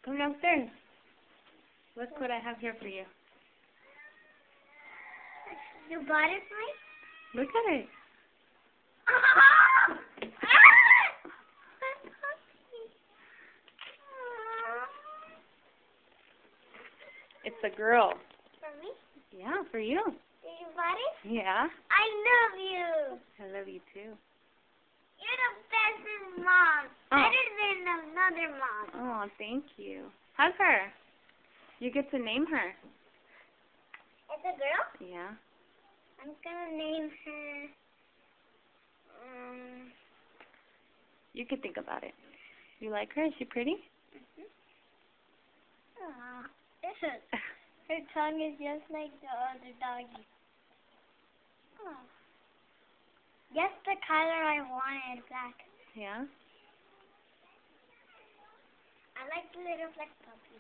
Come downstairs. Look what I have here for you. You bought it for me? Look at it. It's a girl. For me? Yeah, for you. Did you buy it? Yeah. I love you. I love you too. You're the best mom. Oh. Better than another mom. Oh, thank you. Hug her. You get to name her. It's a girl? Yeah. I'm gonna name her. You could think about it. You like her? Is she pretty? Aw. Her tongue is just like the other doggy. Oh. Just the color I wanted, black. Yeah. I like the little black puppy.